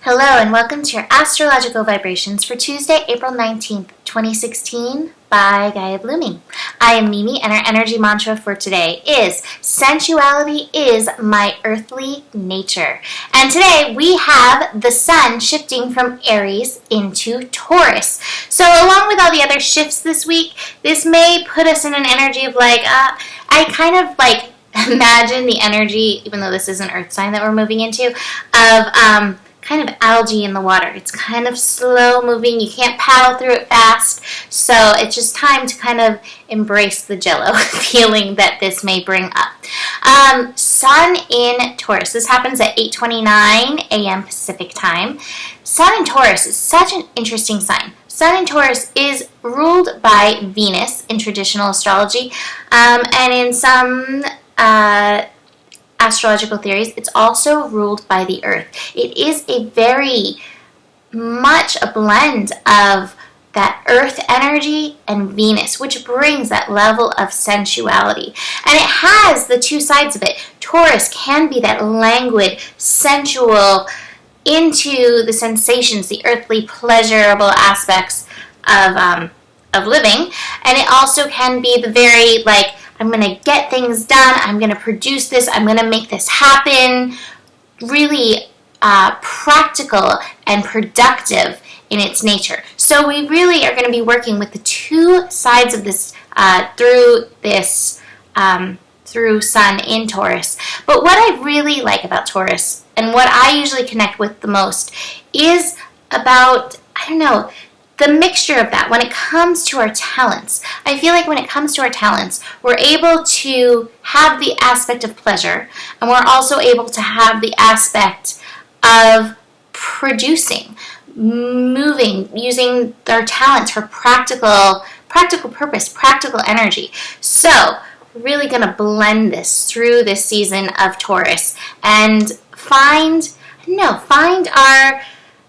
Hello and welcome to your astrological vibrations for Tuesday, April 19th, 2016 by Gaia Blooming. I am Mimi and our energy mantra for today is sensuality is my earthly nature. And today we have the sun shifting from Aries into Taurus. So along with all the other shifts this week, this may put us in an energy of I kind of imagine the energy, even though this is an earth sign that we're moving into, of kind of algae in the water. It's kind of slow moving. You can't paddle through it fast. So it's just time to kind of embrace the jello feeling that this may bring up. Sun in Taurus. This happens at 8:29 a.m. Pacific time. Sun in Taurus is such an interesting sign. Sun in Taurus is ruled by Venus in traditional astrology, and in some astrological theories, it's also ruled by the earth. It is a very much a blend of that earth energy and Venus, which brings that level of sensuality. And it has the two sides of it. Taurus can be that languid, sensual, into the sensations, the earthly, pleasurable aspects of living. And it also can be the very, I'm going to get things done, I'm going to produce this, I'm going to make this happen, really practical and productive in its nature. So we really are going to be working with the two sides of this through Sun in Taurus. But what I really like about Taurus, and what I usually connect with the most, is about, the mixture of that when it comes to our talents. I feel like when it comes to our talents, we're able to have the aspect of pleasure, and we're also able to have the aspect of producing, moving, using our talents for practical purpose, practical energy. So, we're really going to blend this through this season of Taurus and find our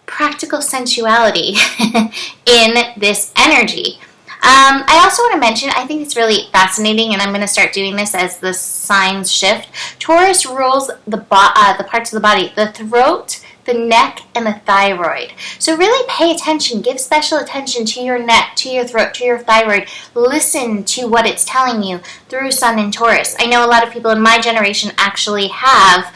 practical sensuality in this energy. I also want to mention, I think it's really fascinating, and I'm going to start doing this as the signs shift. Taurus rules the parts of the body, the throat, the neck, and the thyroid. So really pay attention, give special attention to your neck, to your throat, to your thyroid. Listen to what it's telling you through Sun in Taurus. I know a lot of people in my generation actually have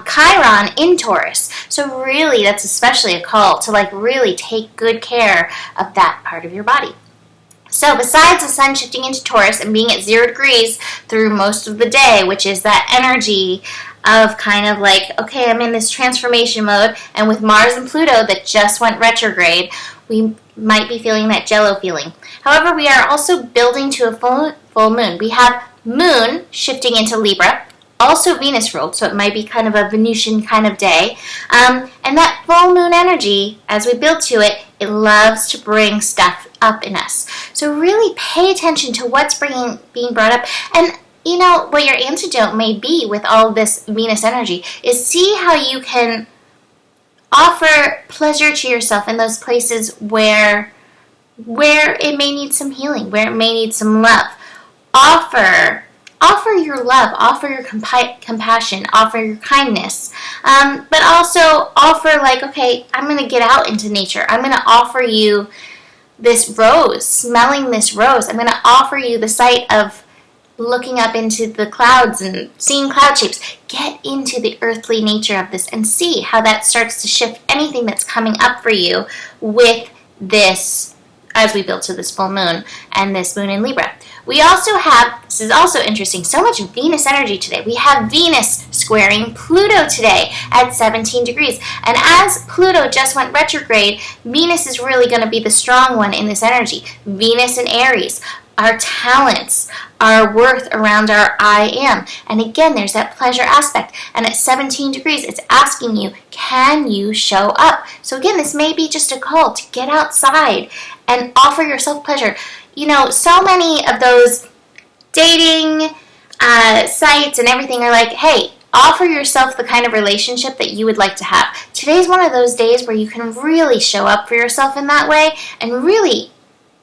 Chiron in Taurus. So really, that's especially a call to really take good care of that part of your body. So besides the sun shifting into Taurus and being at 0 degrees through most of the day, which is that energy of okay, I'm in this transformation mode, and with Mars and Pluto that just went retrograde, we might be feeling that jello feeling. However, we are also building to a full moon. We have Moon shifting into Libra, also Venus ruled, so it might be kind of a Venusian kind of day. And that full moon energy, as we build to it, it loves to bring stuff up in us. So really pay attention to what's being brought up. And what your antidote may be with all this Venus energy is see how you can offer pleasure to yourself in those places where it may need some healing, where it may need some love. Offer your love, offer your compassion, offer your kindness, but also offer okay, I'm going to get out into nature. I'm going to offer you this rose, smelling this rose. I'm going to offer you the sight of looking up into the clouds and seeing cloud shapes. Get into the earthly nature of this and see how that starts to shift anything that's coming up for you with this, as we build to this full moon and this moon in Libra. We also have, this is also interesting, so much Venus energy today. We have Venus squaring Pluto today at 17 degrees. And as Pluto just went retrograde, Venus is really going to be the strong one in this energy. Venus in Aries, our talents, our worth around our I am. And again, there's that pleasure aspect. And at 17 degrees, it's asking you, can you show up? So again, this may be just a call to get outside and offer yourself pleasure. So many of those dating sites and everything are hey, offer yourself the kind of relationship that you would like to have. Today's one of those days where you can really show up for yourself in that way and really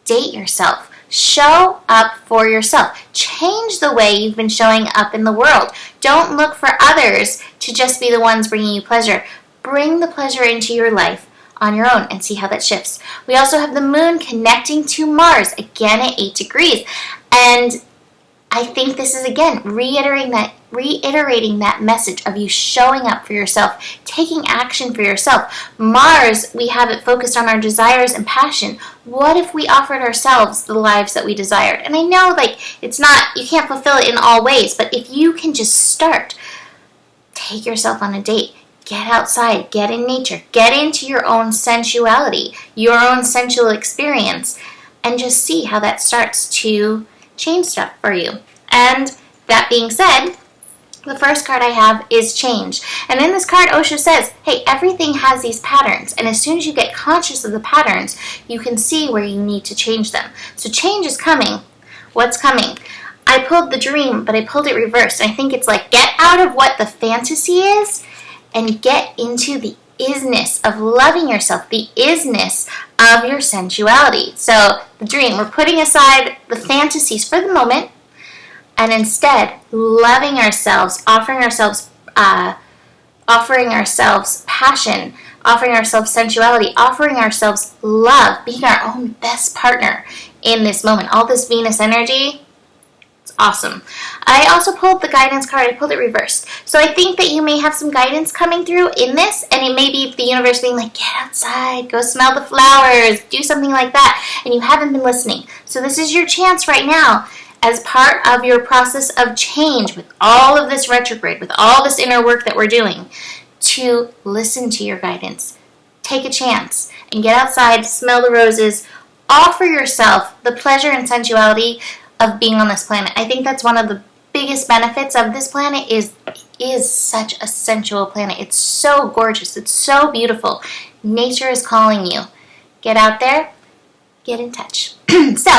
date yourself. Show up for yourself. Change the way you've been showing up in the world. Don't look for others to just be the ones bringing you pleasure. bring the pleasure into your life on your own and see how that shifts. We also have the moon connecting to Mars, again at 8 degrees. And I think this is, again, reiterating that message of you showing up for yourself, taking action for yourself. Mars, we have it focused on our desires and passion. What if we offered ourselves the lives that we desired? And I know, it's not, you can't fulfill it in all ways, but if you can just start, take yourself on a date, get outside, get in nature, get into your own sensuality, your own sensual experience, and just see how that starts to change stuff for you. And that being said, the first card I have is change. And in this card, Osho says, hey, everything has these patterns. And as soon as you get conscious of the patterns, you can see where you need to change them. So change is coming. What's coming? I pulled the dream, but I pulled it reversed. I think it's get out of what the fantasy is and get into the isness of loving yourself, the isness of your sensuality. So the dream, we're putting aside the fantasies for the moment and instead loving ourselves, offering ourselves passion, offering ourselves sensuality, offering ourselves love, being our own best partner in this moment. All this Venus energy, it's awesome. I also pulled the guidance card. I pulled it reversed. So I think that you may have some guidance coming through in this, and it may be the universe being get outside, go smell the flowers, do something like that, and you haven't been listening. So this is your chance right now, as part of your process of change, with all of this retrograde, with all this inner work that we're doing, to listen to your guidance. Take a chance and get outside, smell the roses, offer yourself the pleasure and sensuality of being on this planet. I think that's one of the biggest benefits of this planet is such a sensual planet. It's so gorgeous. It's so beautiful. Nature is calling you. Get out there. Get in touch. So,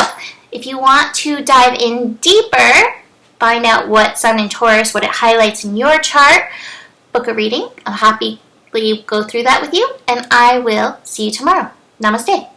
if you want to dive in deeper, find out what Sun in Taurus, what it highlights in your chart, book a reading. I'll happily go through that with you, and I will see you tomorrow. Namaste.